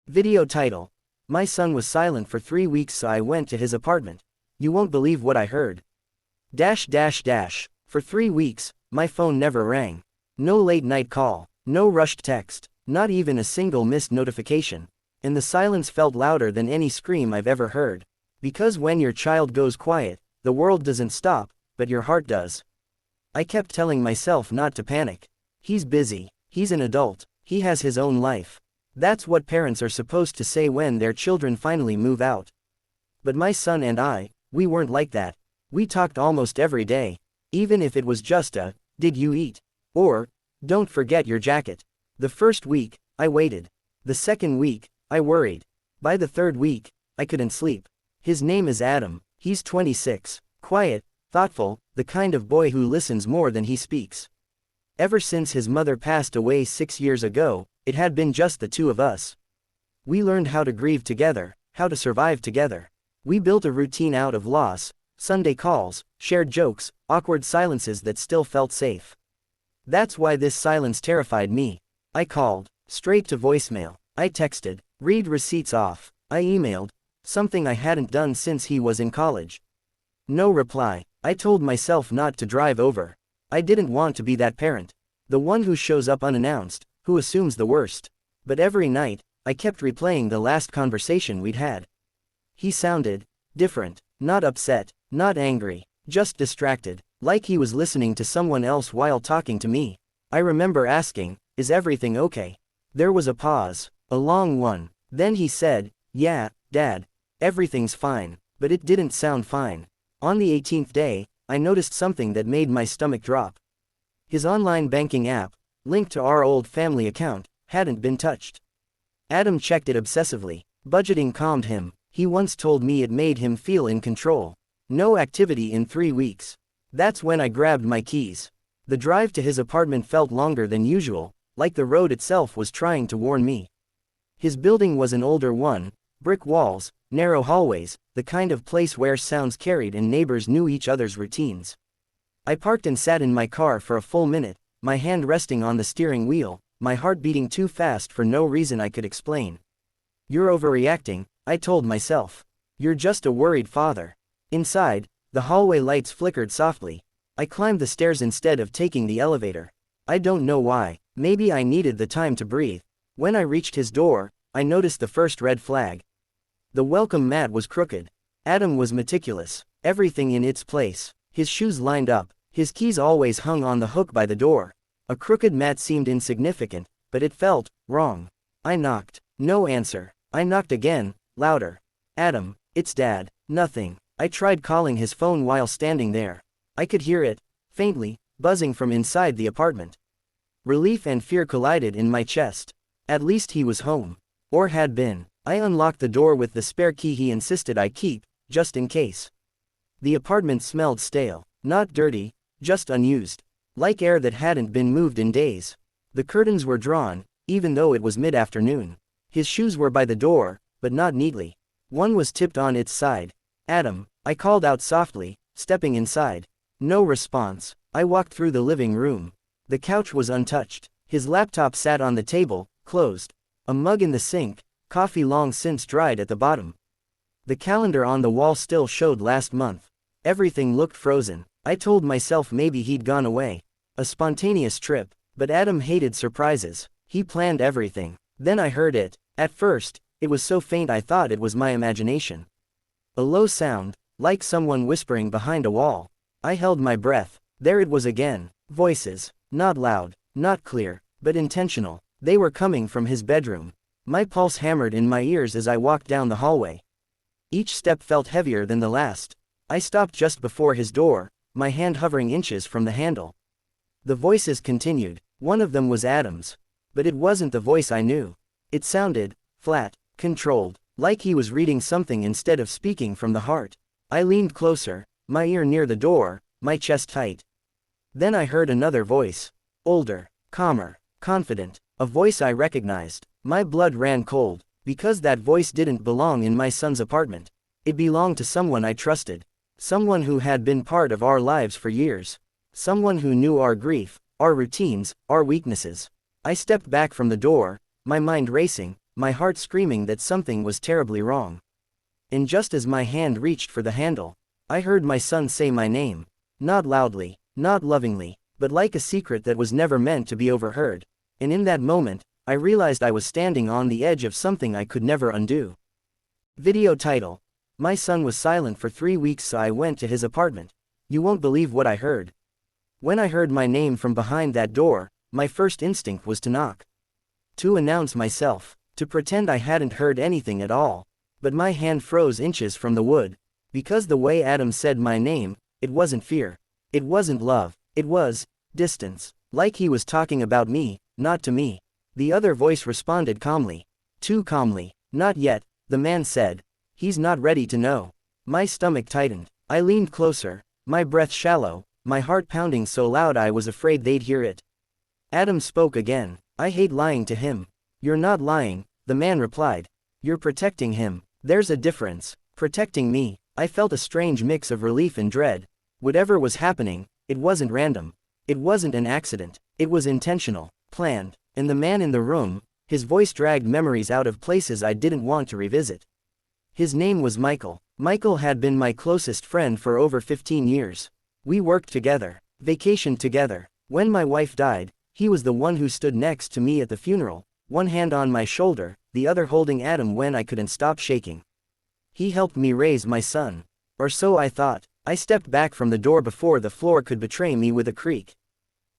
Video title. My son was silent for 3 weeks, so I went to his apartment. You won't believe what I heard. For 3 weeks, my phone never rang. No late night call, no rushed text, not even a single missed notification. And the silence felt louder than any scream I've ever heard. Because when your child goes quiet, the world doesn't stop, but your heart does. I kept telling myself not to panic. He's busy, he's an adult, he has his own life. That's what parents are supposed to say when their children finally move out. But my son and I, we weren't like that. We talked almost every day. Even if it was just a, "Did you eat?" or, "Don't forget your jacket." The first week, I waited. The second week, I worried. By the third week, I couldn't sleep. His name is Adam, he's 26, quiet, thoughtful, the kind of boy who listens more than he speaks. Ever since his mother passed away 6 years ago, it had been just the two of us. We learned how to grieve together, how to survive together. We built a routine out of loss, Sunday calls, shared jokes, awkward silences that still felt safe. That's why this silence terrified me. I called, straight to voicemail. I texted, read receipts off. I emailed, something I hadn't done since he was in college. No reply. I told myself not to drive over. I didn't want to be that parent. The one who shows up unannounced, who assumes the worst. But every night, I kept replaying the last conversation we'd had. He sounded different, not upset, not angry, just distracted, like he was listening to someone else while talking to me. I remember asking, "Is everything okay?" There was a pause, a long one. Then he said, "Yeah, Dad, everything's fine," but it didn't sound fine. On the 18th day, I noticed something that made my stomach drop. His online banking app, linked to our old family account, hadn't been touched. Adam checked it obsessively. Budgeting calmed him. He once told me it made him feel in control. No activity in 3 weeks. That's when I grabbed my keys. The drive to his apartment felt longer than usual, like the road itself was trying to warn me. His building was an older one, brick walls, narrow hallways, the kind of place where sounds carried and neighbors knew each other's routines. I parked and sat in my car for a full minute, my hand resting on the steering wheel, my heart beating too fast for no reason I could explain. "You're overreacting," I told myself. "You're just a worried father." Inside, the hallway lights flickered softly. I climbed the stairs instead of taking the elevator. I don't know why, maybe I needed the time to breathe. When I reached his door, I noticed the first red flag. The welcome mat was crooked. Adam was meticulous, everything in its place. His shoes lined up, his keys always hung on the hook by the door. A crooked mat seemed insignificant, but it felt wrong. I knocked. No answer. I knocked again, louder. "Adam, it's Dad." Nothing. I tried calling his phone while standing there. I could hear it, faintly, buzzing from inside the apartment. Relief and fear collided in my chest. At least he was home. Or had been. I unlocked the door with the spare key he insisted I keep, just in case. The apartment smelled stale. Not dirty, just unused. Like air that hadn't been moved in days. The curtains were drawn, even though it was mid-afternoon. His shoes were by the door, but not neatly. One was tipped on its side. "Adam," I called out softly, stepping inside. No response. I walked through the living room. The couch was untouched. His laptop sat on the table, closed. A mug in the sink, coffee long since dried at the bottom. The calendar on the wall still showed last month. Everything looked frozen. I told myself maybe he'd gone away. A spontaneous trip, but Adam hated surprises. He planned everything. Then I heard it. At first, it was so faint I thought it was my imagination. A low sound, like someone whispering behind a wall. I held my breath. There it was again. Voices. Not loud, not clear, but intentional. They were coming from his bedroom. My pulse hammered in my ears as I walked down the hallway. Each step felt heavier than the last. I stopped just before his door, my hand hovering inches from the handle. The voices continued. One of them was Adam's. But it wasn't the voice I knew. It sounded flat, controlled, like he was reading something instead of speaking from the heart. I leaned closer, my ear near the door, my chest tight. Then I heard another voice. Older, calmer, confident. A voice I recognized. My blood ran cold, because that voice didn't belong in my son's apartment. It belonged to someone I trusted. Someone who had been part of our lives for years. Someone who knew our grief, our routines, our weaknesses. I stepped back from the door, my mind racing, my heart screaming that something was terribly wrong. And just as my hand reached for the handle, I heard my son say my name. Not loudly, not lovingly, but like a secret that was never meant to be overheard. And in that moment, I realized I was standing on the edge of something I could never undo. Video title. My son was silent for 3 weeks, so I went to his apartment. You won't believe what I heard. When I heard my name from behind that door, my first instinct was to knock. To announce myself, to pretend I hadn't heard anything at all. But my hand froze inches from the wood. Because the way Adam said my name, it wasn't fear. It wasn't love. It was distance. Like he was talking about me, not to me. The other voice responded calmly. Too calmly. Not yet, the man said. He's not ready to know. My stomach tightened. I leaned closer, my breath shallow, my heart pounding so loud I was afraid they'd hear it. Adam spoke again. I hate lying to him. You're not lying, the man replied. You're protecting him. There's a difference. Protecting me. I felt a strange mix of relief and dread. Whatever was happening, it wasn't random. It wasn't an accident. It was intentional, planned. And the man in the room, his voice dragged memories out of places I didn't want to revisit. His name was Michael. Michael had been my closest friend for over 15 years. We worked together, vacationed together. When my wife died, he was the one who stood next to me at the funeral, one hand on my shoulder, the other holding Adam when I couldn't stop shaking. He helped me raise my son. Or so I thought. I stepped back from the door before the floor could betray me with a creak.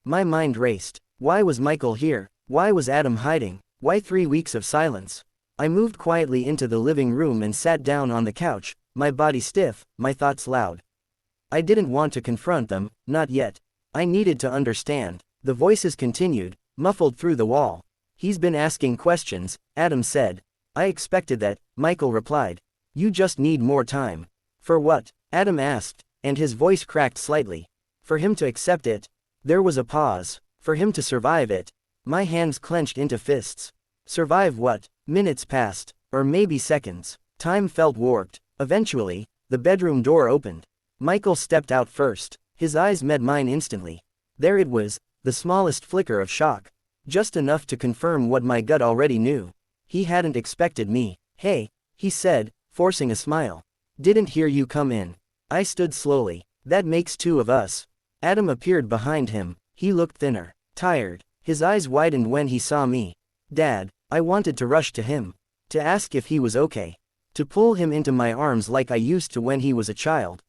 My mind raced. Why was Michael here? Why was Adam hiding? Why 3 weeks of silence? I moved quietly into the living room and sat down on the couch, my body stiff, my thoughts loud. I didn't want to confront them, not yet. I needed to understand. The voices continued, muffled through the wall. He's been asking questions, Adam said. I expected that, Michael replied. You just need more time. For what? Adam asked, and his voice cracked slightly. For him to accept it. There was a pause. For him to survive it. My hands clenched into fists. Survive what? Minutes passed, or maybe seconds. Time felt warped. Eventually, the bedroom door opened. Michael stepped out first. His eyes met mine instantly. There it was, the smallest flicker of shock. Just enough to confirm what my gut already knew. He hadn't expected me. Hey, he said, forcing a smile. Didn't hear you come in. I stood slowly. That makes 2 of us. Adam appeared behind him. He looked thinner, tired. His eyes widened when he saw me. Dad. I wanted to rush to him. To ask if he was okay. To pull him into my arms like I used to when he was a child.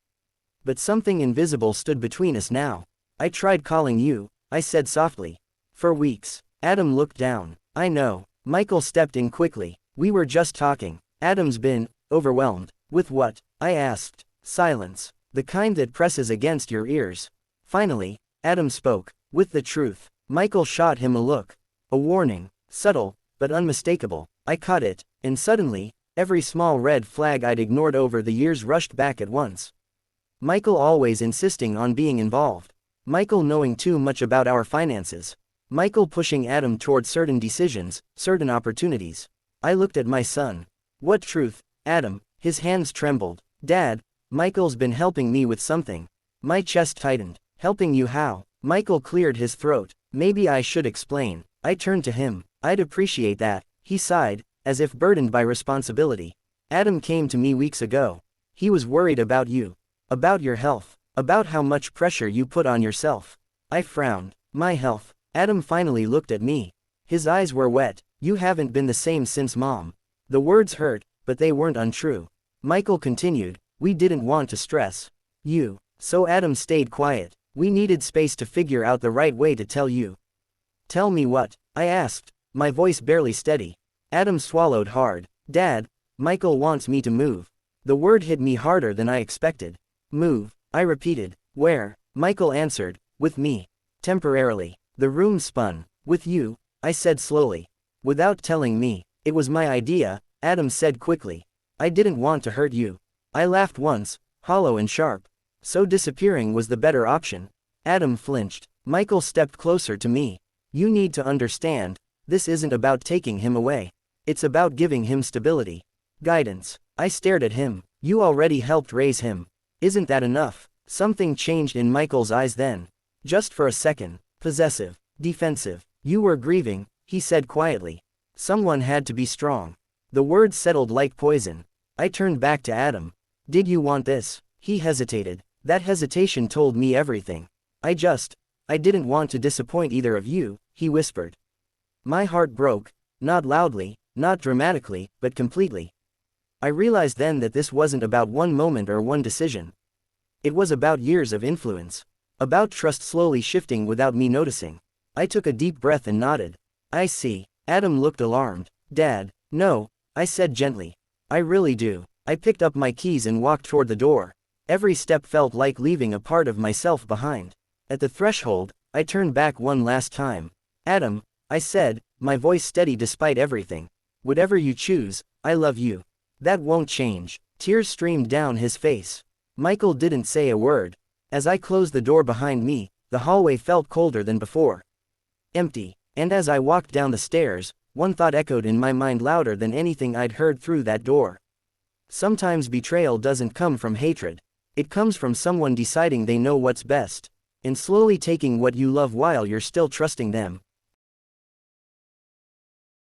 But something invisible stood between us now. I tried calling you, I said softly. For weeks. Adam looked down. I know. Michael stepped in quickly. We were just talking. Adam's been overwhelmed. With what? I asked. Silence. The kind that presses against your ears. Finally, Adam spoke. With the truth. Michael shot him a look. A warning. Subtle, but unmistakable. I caught it, and suddenly, every small red flag I'd ignored over the years rushed back at once. Michael always insisting on being involved. Michael knowing too much about our finances. Michael pushing Adam toward certain decisions, certain opportunities. I looked at my son. What truth, Adam? His hands trembled. Dad, Michael's been helping me with something. My chest tightened. Helping you how? Michael cleared his throat. Maybe I should explain. I turned to him. I'd appreciate that. He sighed, as if burdened by responsibility. Adam came to me weeks ago. He was worried about you. About your health. About how much pressure you put on yourself. I frowned. My health. Adam finally looked at me. His eyes were wet. You haven't been the same since Mom. The words hurt, but they weren't untrue. Michael continued. We didn't want to stress you. So Adam stayed quiet. We needed space to figure out the right way to tell you. Tell me what? I asked, my voice barely steady. Adam swallowed hard. Dad, Michael wants me to move. The word hit me harder than I expected. Move, I repeated. Where? Michael answered, with me. Temporarily. The room spun. With you, I said slowly. Without telling me. It was my idea, Adam said quickly. I didn't want to hurt you. I laughed once, hollow and sharp. So disappearing was the better option. Adam flinched. Michael stepped closer to me. You need to understand, this isn't about taking him away. It's about giving him stability. Guidance. I stared at him. You already helped raise him. Isn't that enough? Something changed in Michael's eyes then. Just for a second. Possessive. Defensive. You were grieving, he said quietly. Someone had to be strong. The words settled like poison. I turned back to Adam. Did you want this? He hesitated. That hesitation told me everything. I didn't want to disappoint either of you, he whispered. My heart broke, not loudly, not dramatically, but completely. I realized then that this wasn't about one moment or one decision. It was about years of influence. About trust slowly shifting without me noticing. I took a deep breath and nodded. I see. Adam looked alarmed. Dad, no, I said gently. I really do. I picked up my keys and walked toward the door. Every step felt like leaving a part of myself behind. At the threshold, I turned back one last time. Adam, I said, my voice steady despite everything. Whatever you choose, I love you. That won't change. Tears streamed down his face. Michael didn't say a word. As I closed the door behind me, the hallway felt colder than before. Empty. And as I walked down the stairs, one thought echoed in my mind louder than anything I'd heard through that door. Sometimes betrayal doesn't come from hatred. It comes from someone deciding they know what's best, and slowly taking what you love while you're still trusting them.